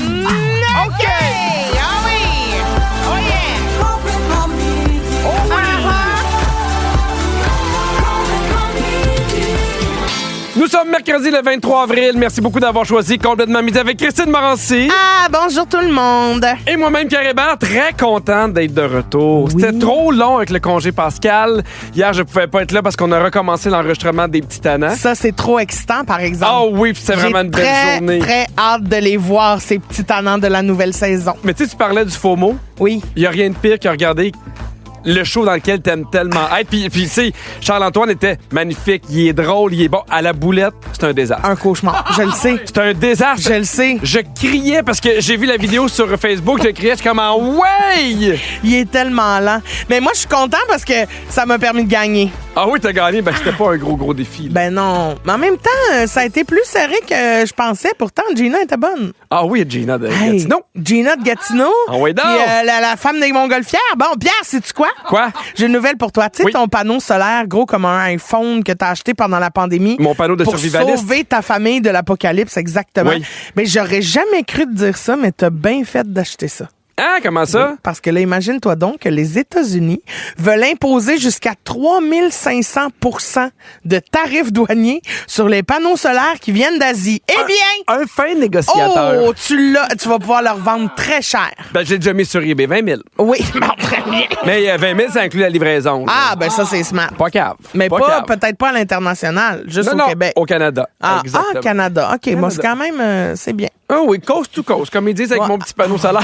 OK! Ah oui! Oh yeah! Nous sommes mercredi le 23 avril. Merci beaucoup d'avoir choisi Complètement Midi avec Christine Morancy. Ah, bonjour tout le monde! Et moi-même, Pierre Hébert, très content d'être de retour. Oui. C'était trop long avec le congé pascal. Hier, je pouvais pas être là parce qu'on a recommencé l'enregistrement des Petits Tannants. Ça, c'est trop excitant, par exemple. Ah oui, puis c'est vraiment une belle journée. J'ai très hâte de les voir, ces petits tannants de la nouvelle saison. Mais tu sais, tu parlais du faux mot. Oui. Il y a rien de pire que regarder le show dans lequel t'aimes tellement être. Puis tu sais, Charles-Antoine était magnifique, il est drôle, il est bon. À la boulette, c'est un désastre. Un cauchemar. Je le sais. C'est un désastre. Je le sais. Je criais parce que j'ai vu la vidéo sur Facebook, je criais, je suis comme en ouais! Il est tellement lent. Mais moi, je suis content parce que ça m'a permis de gagner. Ah oui, t'as gagné, ben c'était pas un gros défi. Là. Ben non. Mais en même temps, ça a été plus serré que je pensais. Pourtant, Gina était bonne. Ah oui, Gina de Hey, Gatineau. Gina de Gatineau. Ah oui, donc. Puis la femme des Montgolfières. Bon, Pierre, sais-tu quoi? Quoi? J'ai une nouvelle pour toi. Tu sais, Oui. ton panneau solaire gros comme un iPhone que t'as acheté pendant la pandémie. Mon panneau de pour survivaliste. sauver ta famille de l'apocalypse, exactement. Oui. Mais j'aurais jamais cru te dire ça, mais t'as bien fait d'acheter ça. Hein, comment ça? Parce que là, imagine-toi donc que les États-Unis veulent imposer jusqu'à 3500% de tarifs douaniers sur les panneaux solaires qui viennent d'Asie. Eh bien! Un fin négociateur. Oh, tu vas pouvoir leur vendre très cher. Ben, j'ai déjà mis sur eBay 20 000. Oui, bon, très bien. Mais 20 000, ça inclut la livraison. là. Ah, ben ça, c'est smart. Pas cave. Mais pas cave. peut-être pas à l'international, juste Non, au non, Québec. au Canada. Ah, Exactement. Canada. OK, Canada. bon, c'est quand même, c'est bien. Ah oui, coast to coast, comme ils disent avec Ouais. mon petit panneau solaire.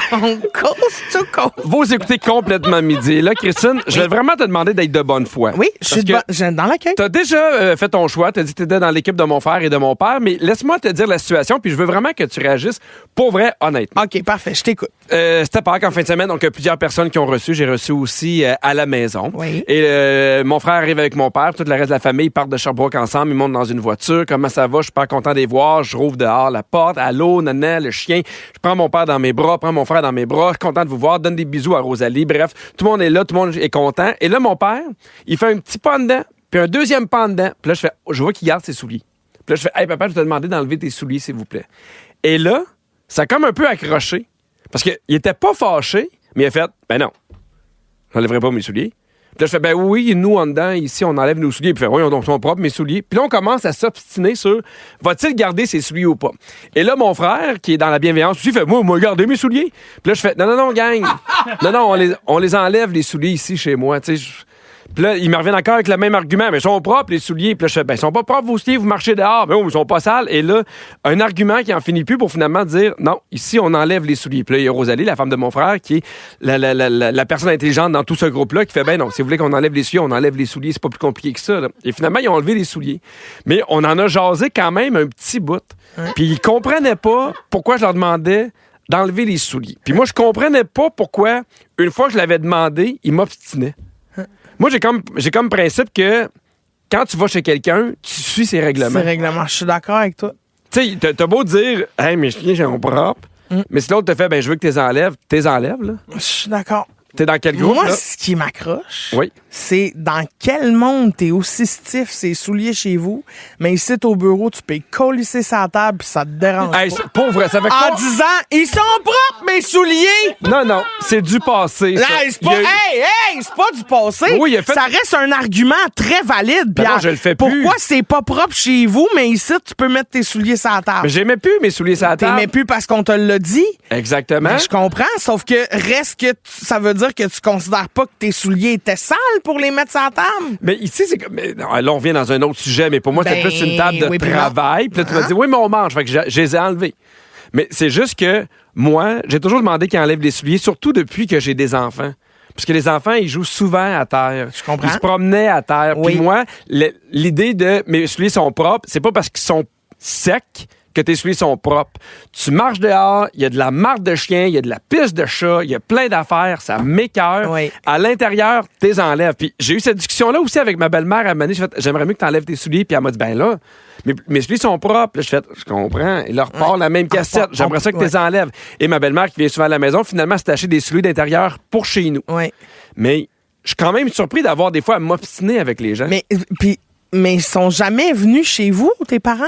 Coast to coast. Vous écoutez Complètement Midi. Là, Christine, je vais vraiment te demander d'être de bonne foi. Oui, je suis Parce que dans l'accueil. t'as déjà fait ton choix, t'as dit que t'étais dans l'équipe de mon frère et de mon père, mais laisse-moi te dire la situation, puis je veux vraiment que tu réagisses pour vrai, honnêtement. OK, parfait, je t'écoute. C'était Pâques en fin de semaine, donc il y a plusieurs personnes qui ont reçu. J'ai reçu aussi à la maison. Oui. Et mon frère arrive avec mon père, tout le reste de la famille, ils partent de Sherbrooke ensemble, ils montent dans une voiture. Comment ça va? Je suis pas content de les voir. Je rouvre dehors la porte. Allô, nana, le chien. Je prends mon père dans mes bras, prends mon frère dans mes bras. Content de vous voir. Donne des bisous à Rosalie. Bref, tout le monde est là, tout le monde est content. Et là, mon père, il fait un petit pas en dedans, puis un deuxième pas en dedans. Puis là, je vois qu'il garde ses souliers. Puis là, je fais, hey, papa, je vais te demander d'enlever tes souliers, s'il vous plaît. Et là, ça a comme un peu accroché. Parce qu'il était pas fâché, mais il a fait, ben non, j'enlèverai pas mes souliers. Puis là, je fais, ben oui, nous, en dedans, ici, on enlève nos souliers. Puis il fait, oui, donc, sont propres, mes souliers. Puis là, on commence à s'obstiner sur, va-t-il garder ses souliers ou pas? Et là, mon frère, qui est dans la bienveillance, aussi, fait, moi, garder mes souliers. Puis là, je fais, non, gang. Non, on les enlève, les souliers, ici, chez moi, tu sais. Puis là, ils me reviennent encore avec le même argument. Mais ils sont propres, les souliers. Puis là, je fais, ben, ils sont pas propres, vos souliers, vous marchez dehors. Ben, ils sont pas sales. Et là, un argument qui en finit plus pour finalement dire, non, ici, on enlève les souliers. Puis là, il y a Rosalie, la femme de mon frère, qui est la personne intelligente dans tout ce groupe-là, qui fait, ben non, si vous voulez qu'on enlève les souliers, on enlève les souliers. C'est pas plus compliqué que ça, là. Et finalement, ils ont enlevé les souliers. Mais on en a jasé quand même un petit bout. Puis ils comprenaient pas pourquoi je leur demandais d'enlever les souliers. Puis moi, je comprenais pas pourquoi, une fois que je l'avais demandé, ils m'obstinaient. Moi, j'ai comme principe que quand tu vas chez quelqu'un, tu suis ses règlements. C'est règlement. Je suis d'accord avec toi. Tu sais, t'as beau dire, hey, mes chiens sont propres, mais si l'autre te fait, ben, je veux que tu les enlèves, là. Je suis d'accord. T'es dans quel groupe, Moi, là? ce qui m'accroche, Oui. c'est dans quel monde t'es aussi stiff ces souliers chez vous, mais ici, au bureau, tu peux colisser sa table puis ça te dérange Hey, pas. c'est pauvre, ça fait En quoi? disant, ils sont propres, mes souliers! Non, c'est du passé, ça. Non, c'est pas, Il y a- hey, c'est pas du passé. Oui, il a fait- Ça reste un argument très valide. Ben non, Pierre. je le fais plus. Pourquoi c'est pas propre chez vous, mais ici, tu peux mettre tes souliers sur la table? Mais j'aimais plus mes souliers sur la table. T'aimais plus parce qu'on te l'a dit? Exactement. Ben, je comprends, sauf que reste que ça veut dire que tu considères pas que tes souliers étaient sales pour les mettre sur la table? Mais ici, c'est comme. Mais non, là, on vient dans un autre sujet, mais pour moi, c'était Ben, plus une table de oui, puis travail. Puis là, tu m'as Hein? dit, oui, mais on mange. Fait que je les ai enlevés. Mais c'est juste que moi, j'ai toujours demandé qu'ils enlèvent les souliers, surtout depuis que j'ai des enfants. Parce que les enfants, ils jouent souvent à terre. Je comprends. Ils se promenaient à terre. Oui. Puis moi, l'idée de mes souliers sont propres, c'est pas parce qu'ils sont secs que tes souliers sont propres. Tu marches dehors, il y a de la marque de chien, il y a de la pisse de chat, il y a plein d'affaires, ça m'écoeure. Oui. À l'intérieur, t'es enlèves. Puis j'ai eu cette discussion-là aussi avec ma belle-mère à Mané. J'ai fait, j'aimerais mieux que t'enlèves tes souliers. Puis elle m'a dit, ben là, mes souliers sont propres. Là, je comprends. Il leur repart la même cassette. J'aimerais ça que tu les enlèves. Et ma belle-mère qui vient souvent à la maison, finalement, s'est acheté des souliers d'intérieur pour chez nous. Oui. Mais je suis quand même surpris d'avoir des fois à m'obstiner avec les gens. Mais ils sont jamais venus chez vous, tes parents?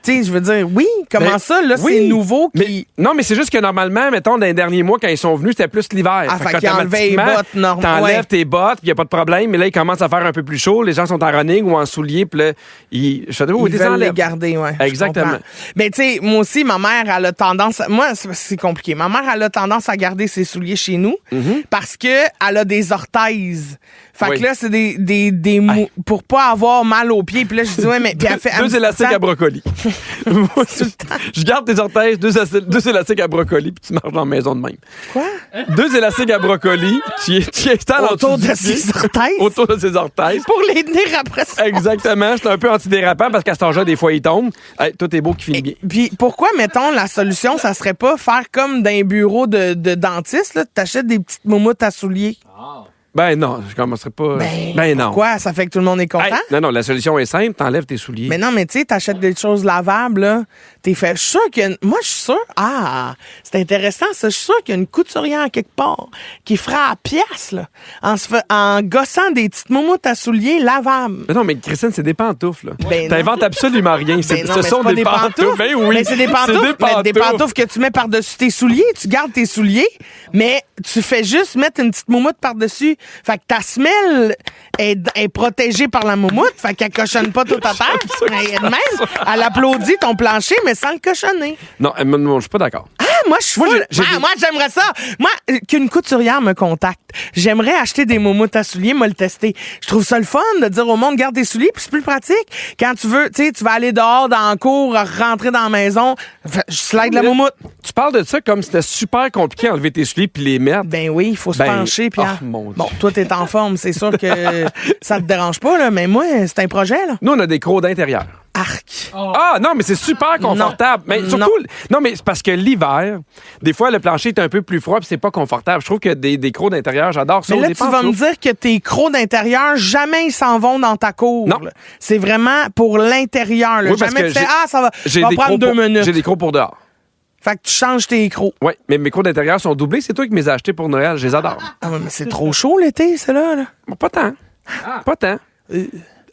Tu sais, je veux dire, oui, comment Ben, ça, là, oui, c'est nouveau qui... Non, mais c'est juste que normalement, mettons, dans les derniers mois, quand ils sont venus, c'était plus l'hiver. Ah, fait qu'ils enlevaient les bottes normales. T'enlèves Ouais. tes bottes, puis il n'y a pas de problème. Mais là, il commence à faire un peu plus chaud. Les gens sont en running ou en souliers, puis là, je fais où Ils veulent les garder, ouais. Exactement. Mais tu sais, moi aussi, ma mère, elle a tendance... Moi, c'est compliqué. Ma mère, elle a tendance à garder ses souliers chez nous parce que elle a des orthèses. Fait Oui. que là, c'est des mou... pour pas avoir mal aux pieds. Puis là, je dis, ouais, mais... Puis elle fait... elle me Deux dit élastiques tout le à temps, brocoli. Moi, je garde tes orthèses, deux élastiques à brocoli, puis tu marches dans la maison de même. Quoi? Deux élastiques à brocoli, tu installes Autour en dessous de du pied. ses orthèses? Autour de ses orthèses. Pour les tenir après ça. Exactement. C'est un peu antidérapant parce qu'à cet âge-là, des fois, il tombe. Hey, tout est beau qui finit bien. Puis pourquoi, mettons, la solution, ça serait pas faire comme dans un bureau de dentiste, là, t'achètes des petites moumoutes à souliers? Ben non, je commencerai pas. Ben non. Pourquoi? Ça fait que tout le monde est content? Hey, non, la solution est simple, t'enlèves tes souliers. Mais non, mais tu sais, t'achètes des choses lavables, là. T'es fait. Je suis sûr moi, je suis sûr. Ah, c'est intéressant, ça. Je suis sûr qu'il y a une couturière quelque part qui fera à pièce, là, en gossant des petites moumoutes à souliers lavables. Mais non, mais Christine, c'est des pantoufles, là. Ben T'inventes absolument rien. Ben non, Ce mais sont c'est pas des pantoufles. Ben oui. Mais c'est des pantoufles. Mais des pantoufles que tu mets par-dessus tes souliers. Tu gardes tes souliers, mais tu fais juste mettre une petite moumoute par-dessus. Fait que ta semelle est protégée par la moumoute. Fait qu'elle cochonne pas tout à terre. Elle, même, elle applaudit ton plancher, mais sans le cochonner. Non, je suis pas d'accord. Ah, moi, je suis Moi, full. j'ai- Moi, j'aimerais ça. Moi, qu'une couturière me contacte. J'aimerais acheter des moumoutes à souliers, me le tester. Je trouve ça le fun de dire au monde, garde tes souliers, puis c'est plus pratique. Quand tu veux, tu sais, tu vas aller dehors, dans la cour, rentrer dans la maison, je slide la moumoute. Tu parles de ça comme si c'était super compliqué d'enlever tes souliers puis les mettre. Ben oui, il faut se Ben, pencher, Pierre. oh, mon Dieu. Bon, toi, t'es en forme, c'est sûr que ça te dérange pas, là, mais moi, c'est un projet, là. Nous, on a des crocs d'intérieur. Arc. Ah, non, mais c'est super confortable. Mais Non. surtout, non, mais c'est parce que l'hiver, des fois, le plancher est un peu plus froid puis c'est pas confortable. Je trouve que des crocs d'intérieur, j'adore ça. Mais ou là, des tu vas me pantoufles. dire que tes crocs d'intérieur, jamais ils s'en vont dans ta cour. Non. là. C'est vraiment pour l'intérieur. là. Oui, parce Jamais que tu fais, j'ai- ça va J'ai va des prendre crocs 2 pour- minutes. J'ai des crocs pour dehors. Fait que tu changes tes crocs. Oui, mais mes crocs d'intérieur sont doublés. C'est toi qui me les as achetés pour Noël. Je les adore. Ah, mais c'est trop chaud l'été, c'est là. Bon, pas tant. Pas tant.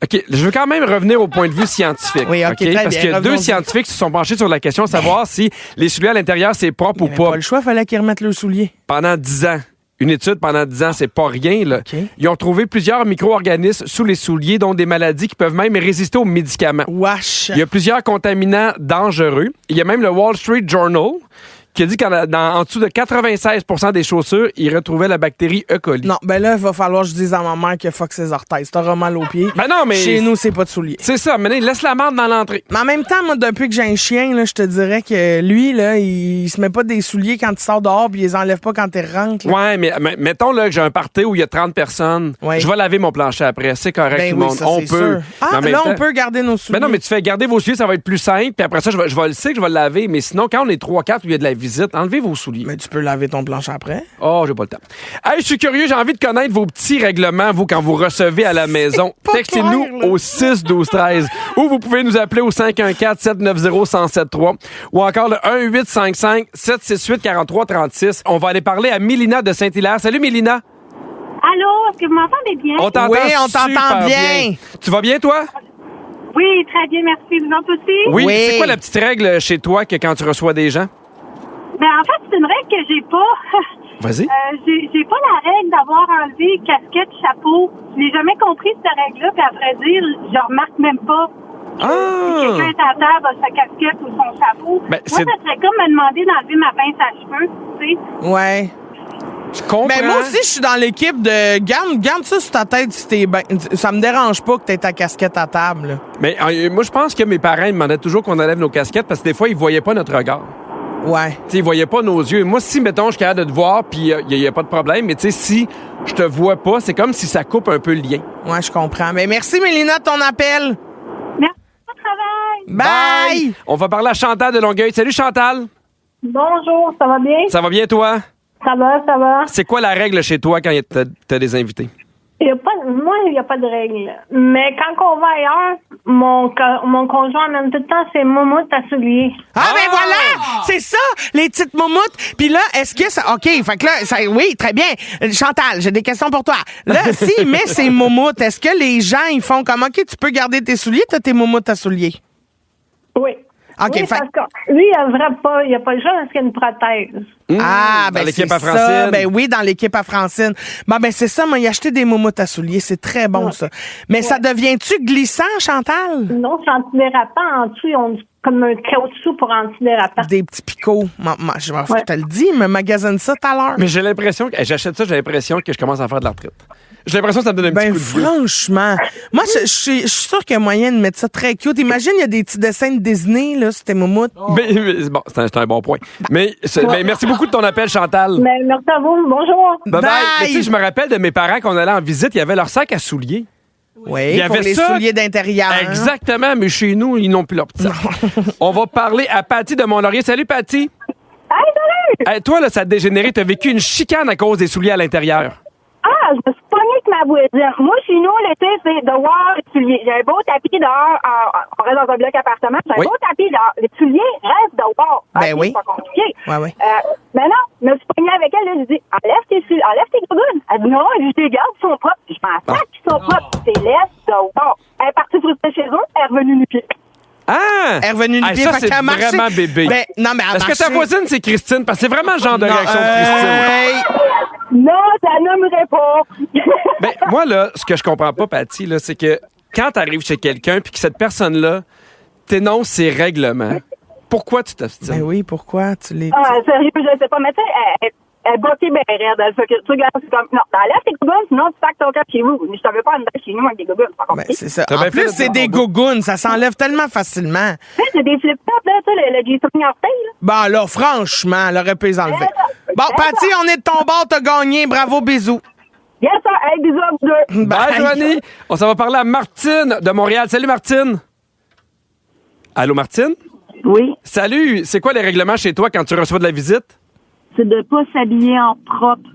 OK, je veux quand même revenir au point de vue scientifique. Oui, OK, très Parce bien, qu'il y a deux revenons-y. scientifiques qui se sont penchés sur la question de savoir si les souliers à l'intérieur, c'est propre Il ou n'y avait pas. pas le choix, fallait qu'ils remettent le soulier. Pendant 10 ans. Une étude pendant 10 ans, c'est pas rien. Là. OK. Ils ont trouvé plusieurs micro-organismes sous les souliers, dont des maladies qui peuvent même résister aux médicaments. Wesh. Il y a plusieurs contaminants dangereux. Il y a même le Wall Street Journal qui a dit qu'en dessous de 96% des chaussures, ils retrouvaient la bactérie E. coli. Non, ben là, il va falloir que je dise à ma mère que fuck ses orteils. T'auras mal aux pieds. Ben non, mais... Chez nous, c'est pas de souliers. C'est ça, maintenant, il laisse la marde dans l'entrée. Mais en même temps, moi, depuis que j'ai un chien, là, je te dirais que lui, là, il se met pas des souliers quand il sort dehors puis il les enlève pas quand il rentre. là. Ouais, mais mettons là, que j'ai un party où il y a 30 personnes. Ouais. Je vais laver mon plancher après. C'est correct, Ben tout le oui, monde. ça, On c'est peut. sûr. Mais Ah, en même là, on temps- peut garder nos souliers. Ben non, mais tu fais garder vos souliers, ça va être plus simple. Puis après ça, je vais le sais que je vais le laver. Mais sinon, quand on est 3-4 où il y a de la visite, enlevez vos souliers. Mais tu peux laver ton plancher après. Oh, j'ai pas le temps. Hey, je suis curieux, j'ai envie de connaître vos petits règlements, vous, quand vous recevez à la maison. pas Textez-nous clair, là. au 6-12-13 ou vous pouvez nous appeler au 514-790-1073 ou encore le 1-855-768-4336. On va aller parler à Mélina de Saint-Hilaire. Salut, Mélina. Allô, est-ce que vous m'entendez bien? On t'entend Oui, on t'entend super bien. Tu vas bien, toi? Oui, très bien, merci. Vous autres aussi? Oui. Oui. C'est quoi la petite règle chez toi que quand tu reçois des gens? Ben, en fait, c'est une règle que j'ai pas. Vas-y. J'ai pas la règle d'avoir enlevé casquette, chapeau. Je n'ai jamais compris cette règle-là, puis à vrai dire, je remarque même pas. Si quelqu'un est à table, a sa casquette ou son chapeau. Ben, Moi, ça serait comme me demander d'enlever ma pince à cheveux, tu sais. Ouais. Je comprends. Mais moi aussi, je suis dans l'équipe de garde ça sur ta tête si t'es ben. Ça me dérange pas que t'aies ta casquette à table. là. Mais moi, je pense que mes parents ils demandaient toujours qu'on enlève nos casquettes parce que des fois, ils voyaient pas notre regard. Ouais. Tu sais, ils voyaient pas nos yeux. Moi, si, mettons, je suis capable de te voir, puis il y a pas de problème, mais tu sais, si je te vois pas, c'est comme si ça coupe un peu le lien. Ouais, je comprends. Mais merci, Mélina, de ton appel. Merci au travail. Bye! On va parler à Chantal de Longueuil. Salut, Chantal. Bonjour, ça va bien? Ça va bien, toi? Ça va, ça va. C'est quoi la règle chez toi quand t'as des invités? Moi, il n'y a pas de règle. Mais quand on va ailleurs, mon conjoint amène tout le temps ses moumoutes à souliers. Ah, ben voilà! C'est ça, les petites moumoutes. Puis là, est-ce que ça... OK, fait que là, oui, très bien. Chantal, j'ai des questions pour toi. Là, s'il met ses moumoutes, est-ce que les gens, ils font comme, OK, tu peux garder tes souliers, t'as tes moumoutes à souliers? Oui. OK, Oui, fait... parce que lui, il n'y a pas le choix parce qu'il y a une prothèse. Ah, ben dans l'équipe c'est à ça. Francine. Ben oui, dans l'équipe à Francine. Bon, ben c'est ça, moi, il a acheté des moumoutes à souliers. C'est très bon, ça. Mais ça devient-tu glissant, Chantal? Non, c'est antidérapant. En dessous, ils ont comme un caoutchouc pour antidérapant. Des petits picots. Je te le dis, me magasine ça tout à l'heure. Mais j'ai l'impression que j'achète ça, j'ai l'impression que je commence à faire de la retraite. J'ai l'impression que ça me donne un petit Ben coup de vieux. franchement, moi je suis sûre qu'il y a moyen de mettre ça très cute. Imagine, il y a des petits dessins de Disney là, sur tes moumoutes. Mais, bon, c'est un bon point. Mais merci beaucoup de ton appel, Chantal. Mais merci à vous. Bonjour. Bye bye. Bye. Mais tu sais, je me rappelle de mes parents qu'on allait en visite, il y avait leur sac à souliers. Oui, Il y pour avait les ça. souliers d'intérieur. Exactement, mais chez nous, ils n'ont plus leur petit sac. On va parler à Patty de Mont-Laurier. Salut, Patty. Hey, salut! Hey, toi, là, ça a dégénéré. T'as vécu une chicane à cause des souliers à l'intérieur. Ah, je me suis pognée avec ma voisine. Moi, chez nous, l'été, c'est dehors, les souliers. J'ai un beau tapis dehors. On reste dans un bloc appartement. J'ai un Oui. beau tapis dehors. Les souliers restent dehors. Ben oui. C'est pas compliqué. Ouais. Mais non, je me suis pognée avec elle. Là, je dis, enlève tes gougounes. Elle dit, non, je les garde, ils sont propres. Je m'en sac qu'ils sont propres. C'est laisse dehors. Elle est partie frustrée chez eux. Elle est revenue nu-pied. Ah! Elle est revenue du Hey, pied, ça, fait c'est qu'elle a marché. vraiment bébé. Ben, non, mais elle a Est-ce que ta marché. voisine, c'est Christine? Parce que c'est vraiment le genre de Non, réaction de Christine. hey. Non, ça nommerait pas. Ben, moi, là, ce que je comprends pas, Patty, là, c'est que quand t'arrives chez quelqu'un puis que cette personne-là t'énonce ses règlements, pourquoi tu t'obstines? Ben oui, pourquoi tu les... Ah, sérieux, je sais pas. Mais tu sais, elle est bloquée bien raide. Elle fait que tu regardes, c'est comme, non, t'enlèves tes gougounes, sinon tu sacs ton cap chez vous. Mais je t'avais pas en dedans chez nous avec des gougounes. C'est pas Ben, compliqué. c'est ça. T'as En bien fait plus, de c'est dire des bon. gougounes. Ça s'enlève tellement facilement. Tu sais, c'est des flip-flops, là, tu sais, le G-string orteil, là. Bon, là, franchement, elle aurait pu les enlever. Bon, Patty, on est de ton bord, t'as gagné. Bravo, bisous. Yes, sir. Hey, bisous à vous deux. Bye, Joanie. On s'en va parler à Martine de Montréal. Salut, Martine. Allô, Martine? Oui, Salut. C'est quoi les règlements chez toi quand tu reçois de la visite? c'est de pas s'habiller en propre.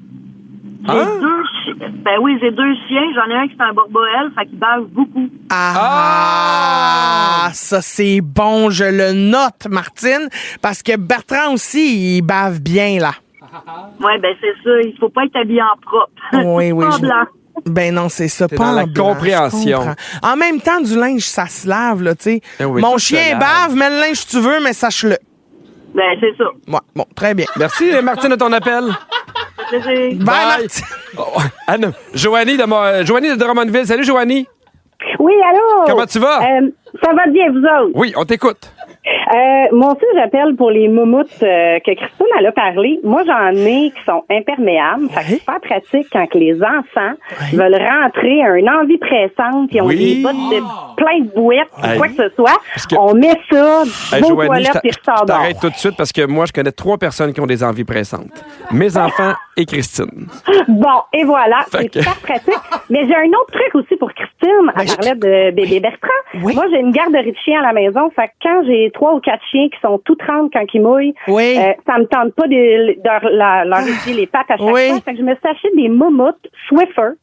J'ai Hein? j'ai 2 chiens. J'en ai un qui est un borboel, fait qu'il bave beaucoup. Ah, ça c'est bon, je le note, Martine, parce que Bertrand aussi, il bave bien, là. Ouais, ben c'est ça. Il faut pas être habillé en propre. Oui, oui. Pas blanc. Ben non, c'est ça, T'es pas dans la en blanc, compréhension. je comprends. En même temps, du linge, ça se lave, là, tu sais. Eh oui, Mon tout se chien lave. bave, mets le linge que tu veux, mais sache-le. Ben c'est ça. Ouais, bon, très bien. Merci, Martine, de ton appel. C'est- Bye, Bye. Martine. Oh, Anne, Joanie de Drummondville. Salut, Joanie. Oui, allô? Comment tu vas? Ça va bien, vous autres? Oui, on t'écoute. Moi aussi, j'appelle pour les moumoutes que Christine elle a parlé. Moi, j'en ai qui sont imperméables. Fait que c'est super pratique quand que les enfants veulent rentrer à une envie pressante et ont Oui. des bottes de plein de bouettes ou Hey. quoi que ce soit. que- On met ça Hey, vos Joanie, toilettes et je ressort dehors. t'arrête tout de suite parce que moi, je connais 3 personnes qui ont des envies pressantes. Mes enfants et Christine. Bon, et voilà, Fait c'est que- super pratique. Mais j'ai un autre truc aussi pour Christine. Elle parlait de bébé Bertrand. Oui. Moi, j'ai une garderie de chiens à la maison. Fait que quand j'ai 3 ou 4 chiens qui sont tout trempes quand ils mouillent, Oui. ça me tente pas leur essuyer les pattes à chaque Oui. fois. Fait que je me suis acheté des moumoutes Swiffer.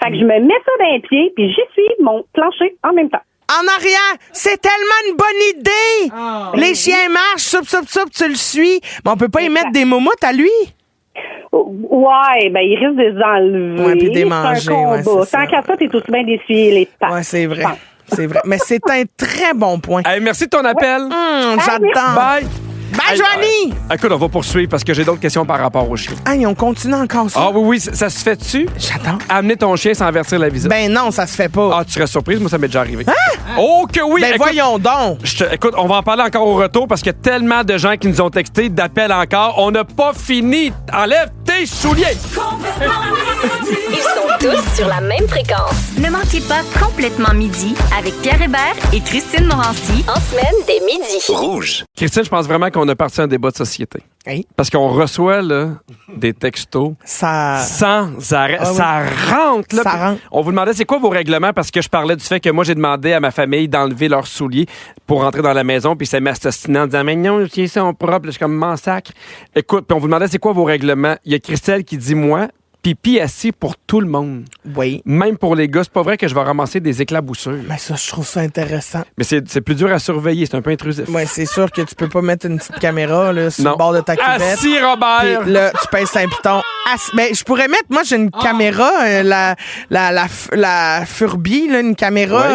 Fait que je me mets ça dans les pieds puis j'essuie mon plancher en même temps. En arrière, c'est tellement une bonne idée! Les chiens marchent, soup, tu le suis. Mais on peut pas y mettre des moumoutes à lui? Ouais, ben il risque de les enlever. Ouais, puis des C'est manger, un combat. ouais, c'est ça. Tant qu'à ça, t'es aussi bien d'essuyer les pattes. Ouais, c'est vrai. Bon. C'est vrai. Mais c'est un très bon point. Hey, merci de ton appel. J'adore. Bye. Bye, Hey, Joanie! Écoute, on va poursuivre parce que j'ai d'autres questions par rapport au chien. Hey, on continue encore ça. Ah oui, ça se fait-tu? J'attends. Amener ton chien sans avertir la visite. Ben non, ça se fait pas. Ah, tu serais surprise, moi ça m'est déjà arrivé. Oh que oui! Ben Écoute, voyons donc. écoute, on va en parler encore au retour parce qu'il y a tellement de gens qui nous ont texté, d'appels encore. On n'a pas fini. Enlève tes souliers! Ils sont tous sur la même fréquence. Ne manquez pas Complètement Midi avec Pierre Hébert et Christine Morancy. En semaine, dès midi. Rouge. Christine, je pense vraiment qu'on a parti un débat de société. Hey, Parce qu'on reçoit là, des textos ça. sans arrêt. Ah oui. Ça rentre. Là. Ça rentre. On vous demandait c'est quoi vos règlements parce que je parlais du fait que moi j'ai demandé à ma famille d'enlever leurs souliers pour rentrer dans la maison puis ça m'assassina en disant mais non, les chiens sont propres. Je suis comme m'en sacre. Écoute, puis on vous demandait c'est quoi vos règlements. Il y a Christelle qui dit moi pipi assis pour tout le monde. Oui. Même pour les gars, c'est pas vrai que je vais ramasser des éclaboussures. Mais ça, je trouve ça intéressant. Mais c'est plus dur à surveiller, c'est un peu intrusif. Ouais, c'est sûr que tu peux pas mettre une petite caméra là, sur le bord de ta cuvette. Assis, Robert! Puis là, tu pèses un piton. Ben, je pourrais mettre, moi, j'ai une caméra, la Furby, là, une caméra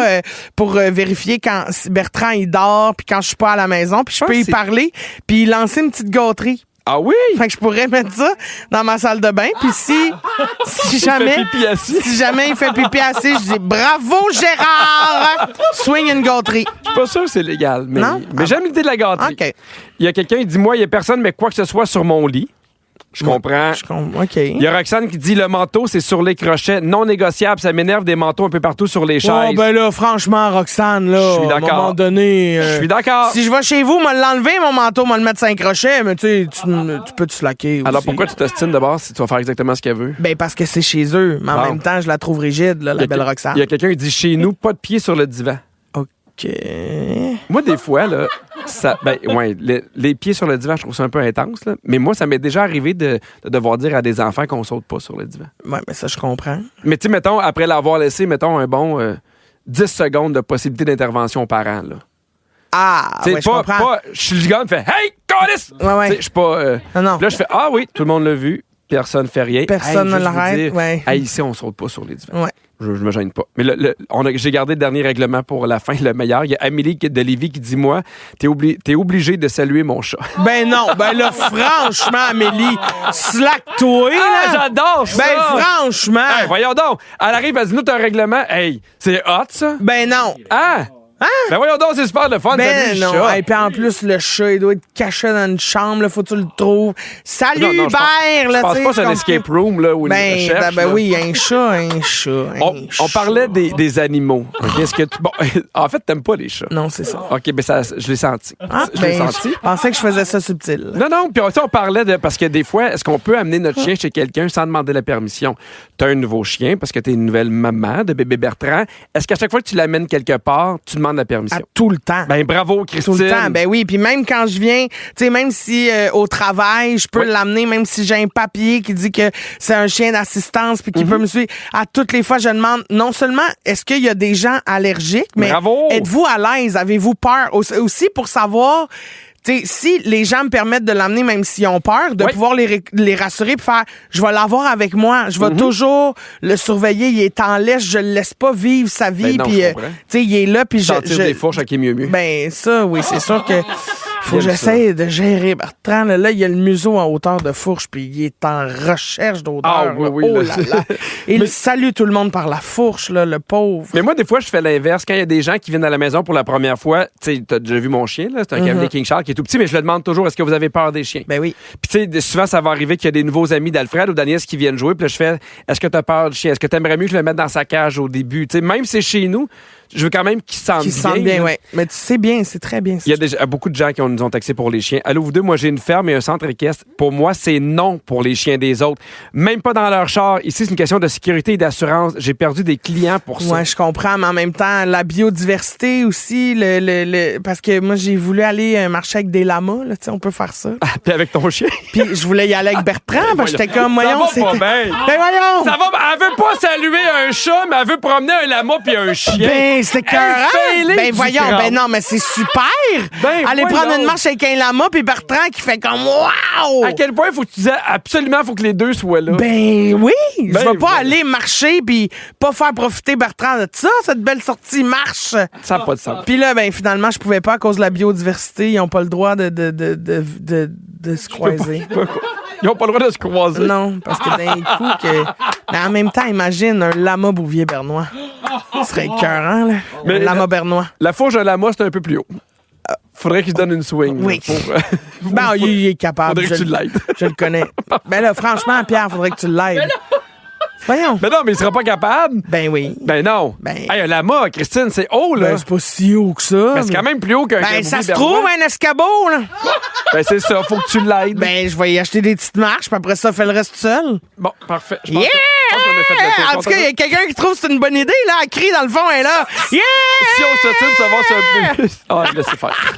pour vérifier quand Bertrand, il dort, puis quand je suis pas à la maison, puis je peux y parler, puis lancer une petite gâterie. Ah oui? Fait que je pourrais mettre ça dans ma salle de bain, puis si jamais il fait pipi assis, je dis bravo Gérard! Swing une gâterie. Je suis pas sûr que c'est légal, mais, Non? j'aime l'idée de la gâterie. OK. Il y a quelqu'un qui dit, moi, il y a personne, mais quoi que ce soit sur mon lit. Je comprends. OK. Il y a Roxane qui dit, le manteau, c'est sur les crochets, non négociable, ça m'énerve des manteaux un peu partout sur les chaises. Oh, ben là, franchement, Roxane, là, Je suis d'accord. à un moment donné... Je suis d'accord. Si je vais chez vous, moi l'enlever, mon manteau, moi le mettre 5 crochets, mais tu sais, tu peux te slacker aussi. Alors pourquoi tu t'ostines d'abord si tu vas faire exactement ce qu'elle veut? Ben parce que c'est chez eux, mais en Bon. même temps, je la trouve rigide, là, la belle Roxane. Il y a quelqu'un qui dit, chez nous, pas de pied sur le divan. OK. Moi, des fois, là, les pieds sur le divan, je trouve ça un peu intense, là. Mais moi, ça m'est déjà arrivé de devoir dire à des enfants qu'on saute pas sur le divan. Ouais, mais ça, je comprends. Mais tu sais, mettons, après l'avoir laissé, mettons, un bon 10 secondes de possibilité d'intervention aux parents, là. Ah, T'sais, ouais, je comprends. je suis le gars qui fait « Hey, câlisse! » Ouais. Je suis pas... Non. Puis là, je fais « Ah oui, tout le monde l'a vu. Personne fait rien. Personne ne juste vous l'arrête, dire, ouais. Hey, ici, on saute pas sur les divans. Ouais. Je me gêne pas. Mais j'ai gardé le dernier règlement pour la fin, le meilleur. Il y a Amélie de Lévis qui dit, moi, t'es obligé de saluer mon chat. Ben non, ben là, franchement, Amélie, slack-toi, là. Ah, j'adore ça! Ben franchement. Hey, voyons donc. Elle arrive, elle dit, nous, t'as un règlement. Hey, c'est hot, ça? Ben non. Ah! Ben voyons donc, c'est super le fun. Ben salut, non. chat. Et puis en plus, le chat, il doit être caché dans une chambre, là, faut que tu le trouves. Salut, Non, Hubert, là, je pense tu sais, pas que c'est un comme- escape room, là, où il recherche. Ben là. oui, un chat. On parlait des animaux. Okay? Est-ce que bon, en fait, t'aimes pas les chats. Non, c'est ça. OK, ben ça, je l'ai senti. Ah, Je l'ai ben, senti. je pensais que je faisais ça subtil. Non, puis on parlait de... Parce que des fois, est-ce qu'on peut amener notre chien chez quelqu'un sans demander la permission? T'as un nouveau chien parce que t'es une nouvelle maman de bébé Bertrand. Est-ce qu'à chaque fois que tu l'amènes quelque part, tu demandes la permission? Tout le temps. Ben bravo, Christine. Tout le temps, ben oui. Puis même quand je viens, tu sais, même si au travail, je peux l'amener, même si j'ai un papier qui dit que c'est un chien d'assistance puis qui peut me suivre, à toutes les fois, je demande non seulement est-ce qu'il y a des gens allergiques, mais Bravo. êtes-vous à l'aise? Avez-vous peur? Aussi pour savoir... T'sais, si les gens me permettent de l'amener, même s'ils ont peur, de pouvoir les rassurer et faire « Je vais l'avoir avec moi. Je vais toujours le surveiller. Il est en laisse. Je le laisse pas vivre sa vie. Ben non, Puis, je comprends. il est là. Puis Sentir des fourches qui est mieux. Ben ça, oui, c'est sûr que faut que J'aime j'essaie de gérer Bertrand. Là, il y a le museau en hauteur de fourche, puis il est en recherche d'odeur. Ah, oui, là. oui, Oh là. là là. Il salue tout le monde par la fourche, là, le pauvre. Mais moi, des fois, je fais l'inverse. Quand il y a des gens qui viennent à la maison pour la première fois, tu sais, t'as déjà vu mon chien, là, c'est un Cavalier King Charles qui est tout petit, mais je le demande toujours, est-ce que vous avez peur des chiens? Ben oui. Puis tu sais, souvent, ça va arriver qu'il y a des nouveaux amis d'Alfred ou d'Agnès qui viennent jouer, puis là, je fais, est-ce que t'as peur du chien? Est-ce que t'aimerais mieux que je le mette dans sa cage au début? Tu sais, même si c'est chez nous, je veux quand même qu'ils se sentent bien. Qui se sentent bien, là. oui. Mais tu sais bien, c'est très bien. Il y a beaucoup de gens qui nous ont taxé pour les chiens. Allô, vous deux, moi, j'ai une ferme et un centre équestre. Pour moi, c'est non pour les chiens des autres. Même pas dans leur char. Ici, c'est une question de sécurité et d'assurance. J'ai perdu des clients pour ça. Ouais, je comprends, mais en même temps, la biodiversité aussi, parce que moi, j'ai voulu aller marcher avec des lamas, là, tu sais, on peut faire ça. Ah, puis avec ton chien. Puis je voulais y aller avec Bertrand, parce que j'étais comme, voyons, ça va pas bien. Ben voyons! Ça va, elle veut pas saluer un chat, mais elle veut promener un lama puis un chien. Ben, c'est écœurant. fait-les Ben du voyons, crâne. ben non, mais c'est super! Ben, Aller voyons. prendre une marche avec un lama, puis Bertrand qui fait comme wow! À quel point faut que tu dises absolument faut que les deux soient là. Ben oui! Je Ben, vais pas voilà. aller marcher puis pas faire profiter Bertrand de ça, cette belle sortie marche! Ça n'a pas de sens. Puis là, ben finalement, je pouvais pas à cause de la biodiversité. Ils ont pas le droit de se croiser. Ils ont pas le droit de se croiser. Non, parce que d'un coup que... Mais en même temps, imagine un lama Bouvier-Bernois. Ce serait écœurant, là. Mais un lama bernois. La fourche d'un lama, c'est un peu plus haut. Faudrait qu'il se donne une swing. Oui. Là, Ben, il est capable. Faudrait que tu l'aides. Je le connais. Ben là, franchement, Pierre, faudrait que tu l'aides. Voyons. Mais non, mais il sera pas capable. Ben oui. Ben non. Ben- Hey, un lama, Christine, c'est haut, là. Ben, c'est pas si haut que ça. Mais c'est quand même plus haut qu'un Ben, ça se Bouvier-Bernois. trouve, un escabeau, là. Ben, c'est ça, faut que tu l'aides. Ben, je vais y acheter des petites marches, puis après ça, fais le reste seul. Bon, parfait. Je Yeah! pense qu'on a fait le tour. En tout cas, il y a quelqu'un qui trouve que c'est une bonne idée, là. Elle crie dans le fond, elle est là. Yeah! Si on se tire, ça va sur un peu. Ah, laissez faire.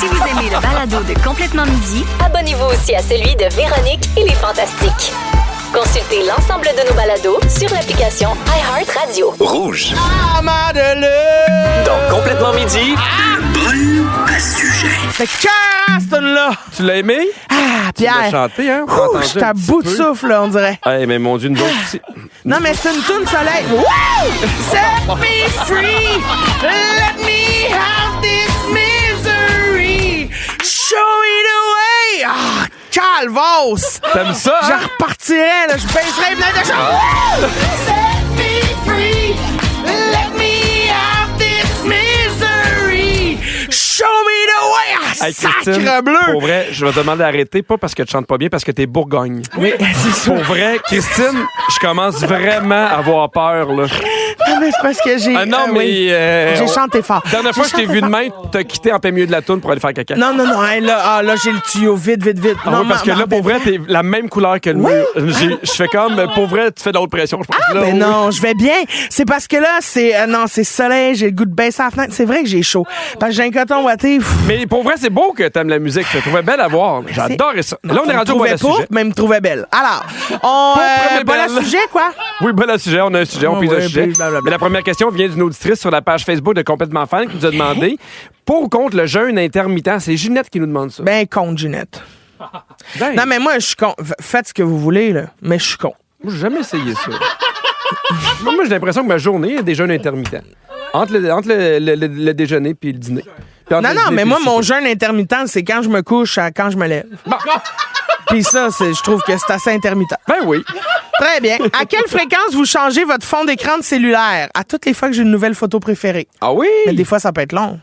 Si vous aimez le balado de Complètement Midi, Abonnez-vous aussi à celui de Véronique et les Fantastiques. Consultez l'ensemble de nos balados sur l'application iHeartRadio. Rouge. Ah, Madeleine! Dans Complètement Midi, bonne à sujet. C'est cœur, cette là. Tu l'as aimé? Ah, Tu l'as Pierre! chanté, hein? Ouh, j'étais à bout de souffle, là, on dirait. Hey, mais mon Dieu, nous autres aussi. Non, mais c'est une toune soleil. Woo! Set me free! Let me have this misery! Show me the way! Ah, calvos! T'aimes ça, Je hein? repartirais, là, je baisserais les fenêtres de chambre. Set me free! Let me have this misery! Show me the way! Ah, Hey, Christine, sacre bleu! pour vrai, je vais te demander d'arrêter, pas parce que tu chantes pas bien, parce que t'es bourgogne. Oui, c'est ça. Pour vrai, Christine, je commence vraiment à avoir peur, là. Ah, mais c'est parce que j'ai... Ah non, oui. mais... J'ai chanté fort. La dernière fois que je t'ai vu de main, t'as quitté en plein milieu de la toune pour aller faire caca. Non, hey, là, j'ai le tuyau. Vite. Ah Non, oui, parce que là, pour vrai, t'es la même couleur que le Oui. mur. Je fais comme, pour vrai, tu fais de l'autre pression, je pense. Ah, là, ben oui. non, je vais bien. C'est parce que là, c'est soleil, j'ai le goût de baisser la fenêtre. C'est vrai que j'ai chaud. Parce que j'ai un coton ouaté. Mais pour vrai, c'est beau que t'aimes la musique. Je te trouvais belle à voir. J'adorais ça. Là, on est rendu au bon sujet. Mais il me trouvait belle. Alors, on... premier bon belle. sujet, quoi? Oui, bon sujet. On a un sujet, on pise un sujet. blablabla. Mais la première question vient d'une auditrice sur la page Facebook de Complètement Fan qui nous a demandé pour ou contre le jeûne intermittent. C'est Ginette qui nous demande ça. Ben, con, Ginette. Ben, Non, mais moi, je suis con. Faites ce que vous voulez, là. Mais je suis con. moi, j'ai jamais essayé ça. Moi, j'ai l'impression que ma journée, il y a des jeûnes intermittents. Entre le déjeuner puis le dîner. Puis entre Non, le dîner mais puis moi, le mon souper. jeûne intermittent, c'est quand je me couche à quand je me lève. Puis ça, je trouve que c'est assez intermittent. Ben oui. Très bien. À quelle fréquence vous changez votre fond d'écran de cellulaire? À toutes les fois que j'ai une nouvelle photo préférée. Ah oui? Mais des fois, ça peut être long.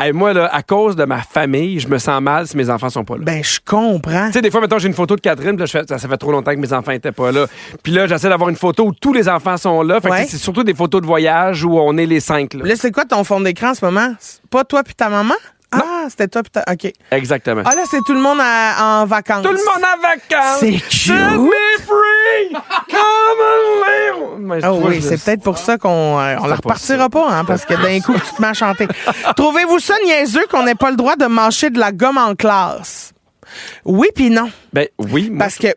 Hey, moi, là, à cause de ma famille, je me sens mal si mes enfants sont pas là. Ben, je comprends. Tu sais, des fois, mettons, j'ai une photo de Catherine, puis là, je fais, ça fait trop longtemps que mes enfants étaient pas là. Puis là, j'essaie d'avoir une photo où tous les enfants sont là. Fait que Ouais. tu sais, c'est surtout des photos de voyage où on est les 5. Là. Là, c'est quoi ton fond d'écran en ce moment? C'est pas toi puis ta maman? Ah, c'était toi puis ta... OK. Exactement. Ah, là, c'est tout le monde en vacances. Tout le monde en vacances! C'est cute! Set me free! Come on, live! Ah oui, c'est peut-être pour ça qu'on la repartira pas, hein, parce que d'un coup, tu te mets à chanter. Trouvez-vous ça niaiseux qu'on n'ait pas le droit de mâcher de la gomme en classe? Oui puis non. Ben oui, moi, Parce que...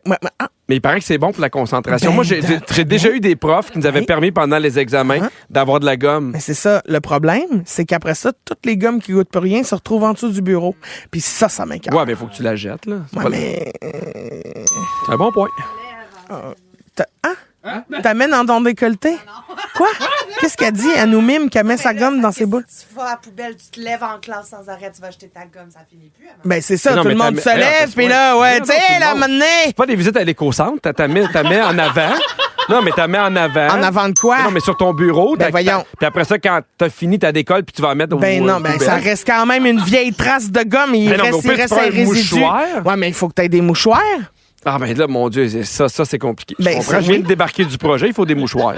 mais il paraît que c'est bon pour la concentration. Ben, moi, j'ai déjà eu des profs qui nous avaient Oui. permis pendant les examens d'avoir de la gomme. Mais c'est ça, le problème, c'est qu'après ça, toutes les gommes qui goûtent plus rien se retrouvent en dessous du bureau. Puis ça m'inquiète. Ouais, mais il faut que tu la jettes, là. C'est Ouais, pas mais... C'est un bon point. T'amènes dans ton décolleté? Quoi? Qu'est-ce qu'elle dit? Elle nous mime qu'elle met sa gomme dans ses boules. Tu vas à la poubelle, tu te lèves en classe sans arrêt, tu vas acheter ta gomme, ça finit plus. Ben, c'est ça, Mais non, tout le mais monde t'as- se mais non, lève, c'est puis pas- là, ouais, mais tu non, tout sais, le la monde. maintenant. C'est pas des visites à l'éco-centre. T'as mets en avant. Non, mais t'as mets en avant. En avant de quoi? Non, mais sur ton bureau. Ben, voyons. Puis après ça, quand t'as fini ta décolle, puis tu vas la mettre au Ben non, ben ça reste quand même une vieille trace de gomme. Il Ben non, mais au reste, pire, il tu reste prends un un résidu. mouchoir. Ouais, mais il faut que tu aies des mouchoirs. Ah, ben là, mon Dieu, ça c'est compliqué. Ben, Je comprends. ça, Je viens oui. de débarquer du projet, il faut des mouchoirs.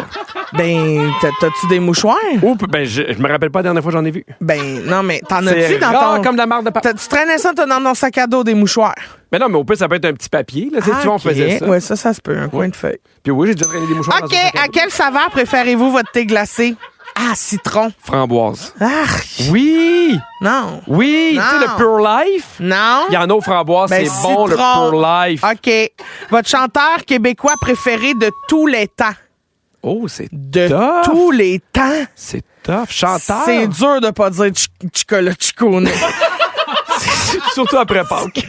Ben, t'as-tu des mouchoirs? Ou, ben, je me rappelle pas la dernière fois que j'en ai vu. Ben, non, mais t'en as-tu C'est dans rare ton... comme de la marde de papier. Tu traînais ça, toi, dans ton sac à dos, des mouchoirs? Mais non, mais au pire, ça peut être un petit papier. Là, tu sais, tu vois, on ok. faisait ça. Ouais, ça se peut, un coin de feuille. Puis oui, j'ai déjà traîné des mouchoirs dans OK, un sac à à dos. quelle saveur préférez-vous votre thé glacé? Ah, citron. Framboise. Ah, Oui! non. Oui! Tu sais, Non. le Pure Life. Non. Il y en a aux framboises, Ben, c'est bon, le citron. Pure Life. OK. Votre chanteur québécois préféré de tous les temps? Oh, c'est De tough. tous les temps? C'est tough. Chanteur. C'est dur de pas dire chocolat chicone. Surtout après Pâques.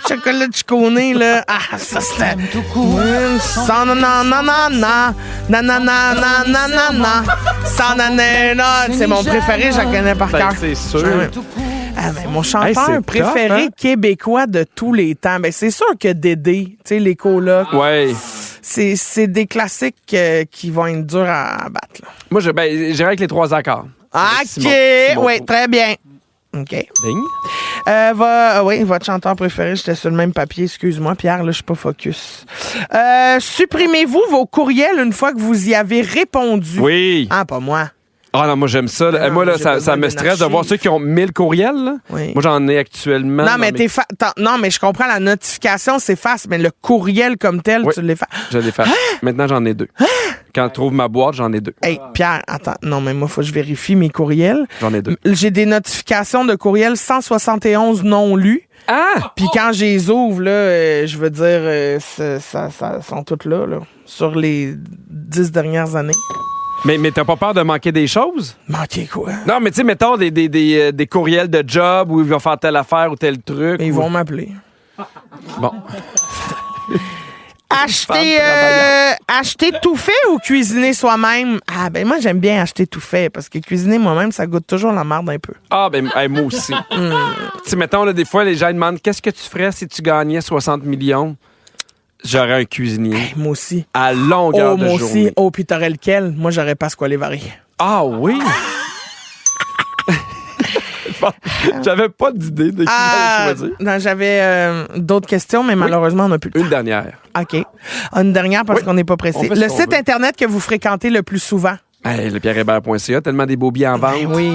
Chocolat chicone, là. Ah, ça, c'est... tout court. Sans nanana, nanana, sans nanana. C'est mon préféré, je la connais par cœur. C'est sûr. Ah, ben, mon chanteur Hey, c'est préféré tough, hein? québécois de tous les temps, ben, c'est sûr que Dédé, tu sais, les colocs, Ouais. c'est des classiques qui vont être durs à battre. Là. Moi, j'irais avec les 3 accords. Avec OK, Simon oui, Pau. très bien. OK. Ding. Oui, votre chanteur préféré, j'étais sur le même papier, excuse-moi, Pierre, là, je suis pas focus. Supprimez-vous vos courriels une fois que vous y avez répondu? Oui. Ah, pas moi. Ah non, moi, j'aime ça. Non, moi, là, j'ai ça besoin me d'une stresse de voir archive. ceux qui ont 1000 courriels. Là. Oui. Moi, j'en ai actuellement. Non, dans mais mes- non, mais je comprends, la notification s'efface, mais le courriel comme tel, Oui. tu l'effaces. Je les fais. Maintenant, j'en ai 2. Quand je trouve ma boîte, j'en ai 2. Hey, Pierre, attends. Non, mais moi, faut que je vérifie mes courriels. J'en ai 2. J'ai des notifications de courriels 171 non lus. Ah! Puis quand je les ouvre, là, je veux dire, ça sont toutes là, sur les 10 dernières années. Mais t'as pas peur de manquer des choses? Manquer quoi? Non, mais tu sais, mettons des courriels de job où ils vont faire telle affaire ou tel truc. Ils vont m'appeler. Bon. Acheter tout fait ou cuisiner soi-même? Ah, ben moi, j'aime bien acheter tout fait parce que cuisiner moi-même, ça goûte toujours la merde un peu. Ah, ben moi aussi. Tu sais, mettons, là, des fois, les gens demandent qu'est-ce que tu ferais si tu gagnais 60 millions? J'aurais un cuisinier. Hey, moi aussi. À longueur de moi journée. aussi. Oh, puis t'aurais lequel? Moi, j'aurais Pasquale Varry. Ah oui? J'avais pas d'idée de qui j'allais choisir. Non, j'avais d'autres questions, mais malheureusement, on n'a plus le temps. Une dernière. OK. Une dernière parce qu'on n'est pas pressé. Le site veut. Internet que vous fréquentez le plus souvent? Hey, le pierrehébert.ca, tellement des beaux billets en vente. Ben oui.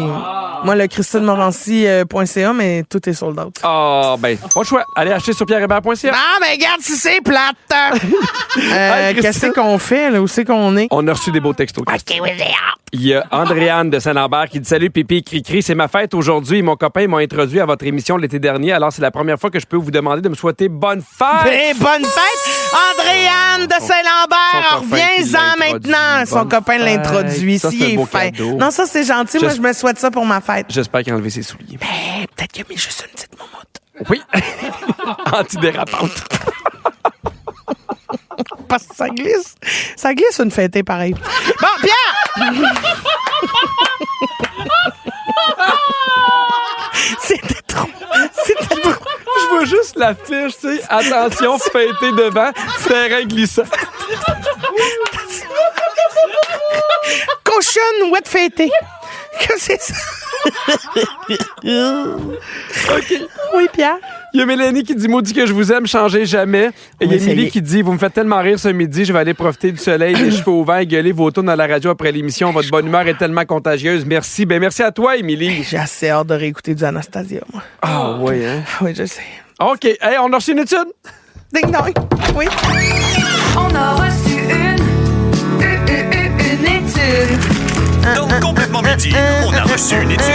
Moi, le christinemorancy.ca, mais tout est sold out. Ah, ben, pas le choix. Allez acheter sur pierrehébert.ca. Ah, ben regarde si c'est plate. Hey, Qu'est-ce qu'on fait, là? Où c'est qu'on est? On a reçu des beaux textos. Il y a Andréane de Saint-Lambert qui dit « Salut, Pipi, Cri-Cri, c'est ma fête aujourd'hui. Mon copain m'a introduit à votre émission l'été dernier. Alors, c'est la première fois que je peux vous demander de me souhaiter bonne fête. » Ben, bonne fête! Andréane de Saint-Lambert, reviens-en maintenant. Son copain l'introduit. Ça, c'est un beau cadeau. Non, ça, c'est gentil. Moi, je me souhaite ça pour ma fête. J'espère qu'il a enlevé ses souliers. Ben, peut-être qu'il a mis juste une petite moumoute. Oui. Antidérapante. Parce que ça glisse. Ça glisse une fêtée pareil. Bon, Pierre! C'était trop. Je vois juste l'affiche, tu sais. Attention, fêter devant, terrain glissant. Cochonne wet fêtée. Que c'est ça? OK. Oui, Pierre? Il y a Mélanie qui dit « Maudit que je vous aime, changez jamais. » Et il y a Émilie qui dit « Vous me faites tellement rire ce midi, je vais aller profiter du soleil, des cheveux au vent et gueuler vos tours dans la radio après l'émission. Votre bonne humeur est tellement contagieuse. Merci. » Ben merci à toi, Émilie. J'ai assez hâte de réécouter du Anastasia, moi. Ah oui, hein? Oui, je sais. OK. Hey, on a reçu une étude? Ding dong. Oui. On a reçu une étude. Donc, complètement midi, on a reçu une étude.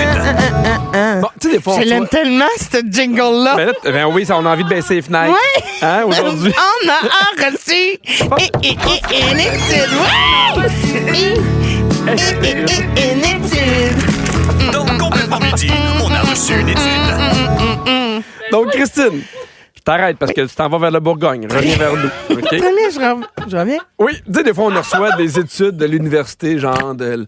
Bon, tu sais, des fois, Je l'aime tellement, ce jingle-là. Ben, là, ben oui, ça, on a envie de baisser les fenêtres. Oui. Hein, aujourd'hui? On a reçu une étude. Oui. Une étude. Donc, complètement midi, on a reçu une étude. Donc, Christine, je t'arrête parce que tu t'en vas vers la Bourgogne. Reviens vers nous. OK? Je reviens. Oui, tu sais, des fois, on reçoit des études de l'université, genre de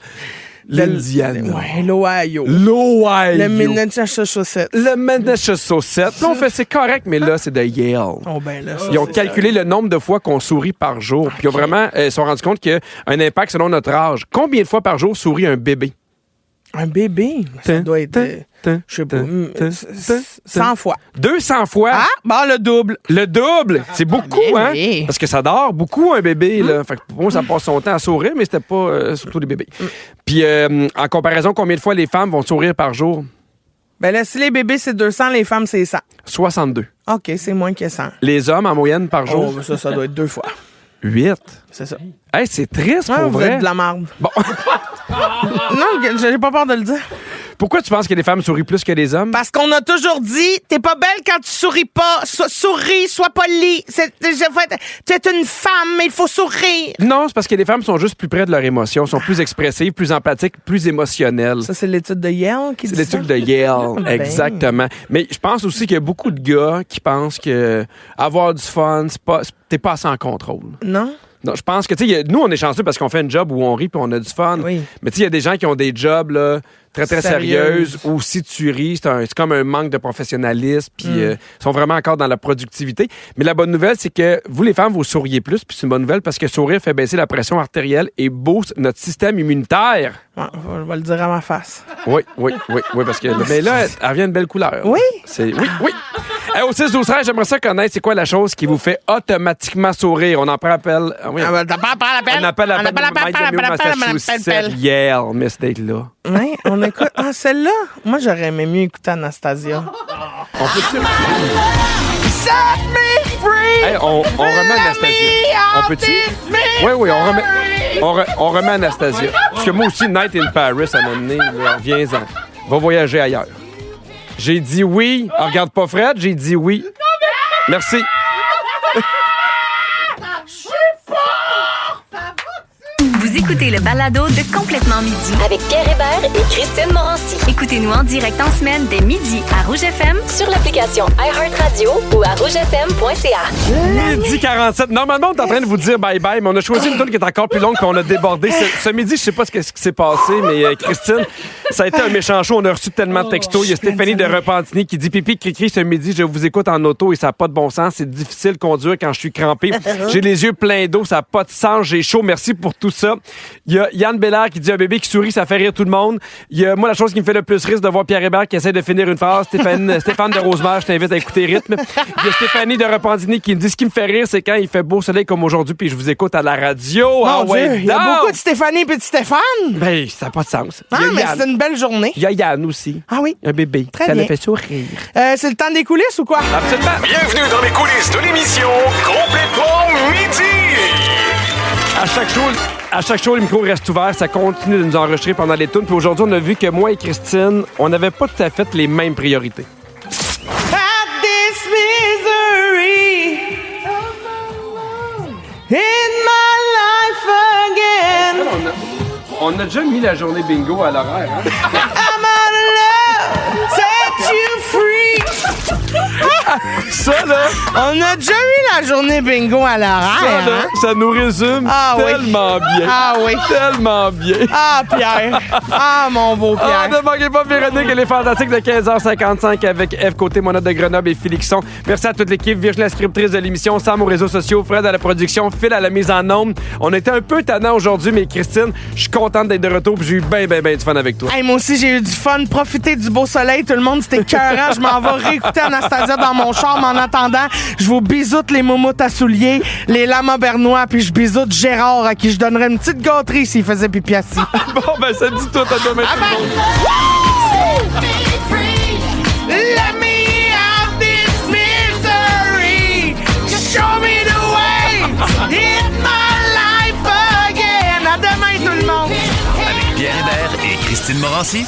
l'Indiana. Ouais, l'Ohio. L'Ohio. Le Massachusetts. Le Massachusetts. Là, on fait, c'est correct, mais là, c'est de Yale. Oh, ben là. Ils ont calculé le nombre de fois qu'on sourit par jour. Puis ils ont vraiment se sont rendus compte qu'il y a un impact selon notre âge. Combien de fois par jour sourit un bébé? Un bébé? Ça doit être, je sais pas, 100 fois. 200 fois? Ah, bon, le double. Le double! C'est beaucoup, hein? Oui. Parce que ça dort beaucoup, un bébé, là. Fait que pour moi, ça passe son temps à sourire, mais c'était pas surtout les bébés. Puis, en comparaison, combien de fois les femmes vont sourire par jour? Ben là, si les bébés, c'est 200, les femmes, c'est 100. 62. OK, c'est moins que 100. Les hommes, en moyenne, par jour? Oh, ben ça doit être 2 fois. 8. C'est ça. Hey, c'est triste, pour vous vrai. êtes de la merde. Bon. Non, j'ai pas peur de le dire. Pourquoi tu penses que les femmes sourient plus que les hommes? Parce qu'on a toujours dit, t'es pas belle quand tu souris pas. Souris, sois poli. Tu es une femme, mais il faut sourire. Non, c'est parce que les femmes sont juste plus près de leurs émotions, sont plus expressives, plus empathiques, plus émotionnelles. Ça, c'est l'étude de Yale qui dit ça? C'est l'étude de Yale, exactement. Mais je pense aussi qu'il y a beaucoup de gars qui pensent que avoir du fun, t'es pas assez en contrôle. Non? Non, je pense que, tu sais, nous, on est chanceux parce qu'on fait un job où on rit puis on a du fun. Oui. Mais tu sais, il y a des gens qui ont des jobs, là, très, très Sérieuses. sérieuses où si tu ris, c'est comme un manque de professionnalisme puis sont vraiment encore dans la productivité. Mais la bonne nouvelle, c'est que vous, les femmes, vous souriez plus puis c'est une bonne nouvelle parce que sourire fait baisser la pression artérielle et booste notre système immunitaire. Ouais, je vais le dire à ma face. Oui, parce que... Mais là, elle vient de belle couleur. Oui? Oui. Hey, au 6-12-13, j'aimerais ça connaître c'est quoi la chose qui vous fait automatiquement sourire. On en prend appel. Oui. On appelle Yale, Miss Date là. Oui, on écoute. Ah, celle-là? Moi, j'aurais aimé mieux écouter Anastasia. On peut-tu... Set me free! Hey, on remet Anastasia. On peut-tu? Oui, on remet Anastasia. Parce que moi aussi, Night in Paris, à un moment donné, reviens-en. Va voyager ailleurs. J'ai dit oui. Ah, regarde pas Fred, j'ai dit oui. Merci. Vous écoutez le balado de Complètement Midi Avec Pierre Hébert et Christine Morancy. Écoutez-nous en direct en semaine dès midi à Rouge FM Sur l'application iHeartRadio ou à rougefm.ca. Midi 47. Normalement, on est en train de vous dire bye-bye, mais on a choisi une tune qui est encore plus longue puis on a débordé. Ce midi, je sais pas ce qui s'est passé, mais Christine, ça a été un méchant show. On a reçu tellement de textos. Il y a Stéphanie de Repentigny qui dit « Pipi, cri-cri, ce midi, je vous écoute en auto et ça n'a pas de bon sens. C'est difficile de conduire quand je suis crampé. J'ai les yeux pleins d'eau, ça n'a pas de sens. J'ai chaud. Merci pour tout ça. » Il y a Yann Bélair qui dit « Un bébé qui sourit, ça fait rire tout le monde. » Il y a moi, la chose qui me fait le plus rire, de voir Pierre Hébert qui essaie de finir une phrase. Stéphane de Rosemère, je t'invite à écouter Rythme. Il y a Stéphanie de Repentigny qui me dit « Ce qui me fait rire, c'est quand il fait beau soleil comme aujourd'hui puis je vous écoute à la radio. » Mon Dieu, il y a beaucoup de Stéphanie et de Stéphane. Ben, ça n'a pas de sens. Ah, mais c'est une belle journée. Il y a Yann aussi. Ah oui? Un bébé. Très ça bien. le fait sourire. C'est le temps des coulisses ou quoi? Absolument. Bienvenue dans les coulisses de l'émission Complètement Midi. À chaque show, le micro reste ouvert. Ça continue de nous enregistrer pendant les tunes. Puis aujourd'hui, on a vu que moi et Christine, on n'avait pas tout à fait les mêmes priorités. At this misery in my life again. On a déjà mis la journée bingo à l'horaire. Hein? I'm out of love, set you free. Ça, là, On a déjà eu la journée bingo à ça, l'horaire. là, Hein? ça nous résume tellement bien. Ah oui. Tellement bien. Ah, Pierre. Ah, mon beau Ah, Pierre. ne manquez pas Véronique, elle est fantastique de 15h55 avec F côté Monade de Grenoble et Félixon. Merci à toute l'équipe, Virginie la scriptrice de l'émission, Sam aux réseaux sociaux, Fred à la production, Phil à la mise en onde. On était un peu tannant aujourd'hui, mais Christine, je suis contente d'être de retour puis j'ai eu bien du fun avec toi. Hey, moi aussi, j'ai eu du fun. Profiter du beau soleil. Tout le monde, c'était écœurant. Je m'en vais réécouter Anastasia dans mon char. Mais en attendant, je vous bisoute les moumoutes à souliers, les lamas bernois, puis je bisoute Gérard à qui je donnerais une petite gâterie s'il faisait pipi assis. Bon, ben ça dit tout à demain tout le monde. Let me out this misery. Show me the way in my life again. À demain, tout le monde. Avec Pierre Hébert et Christine Morancy.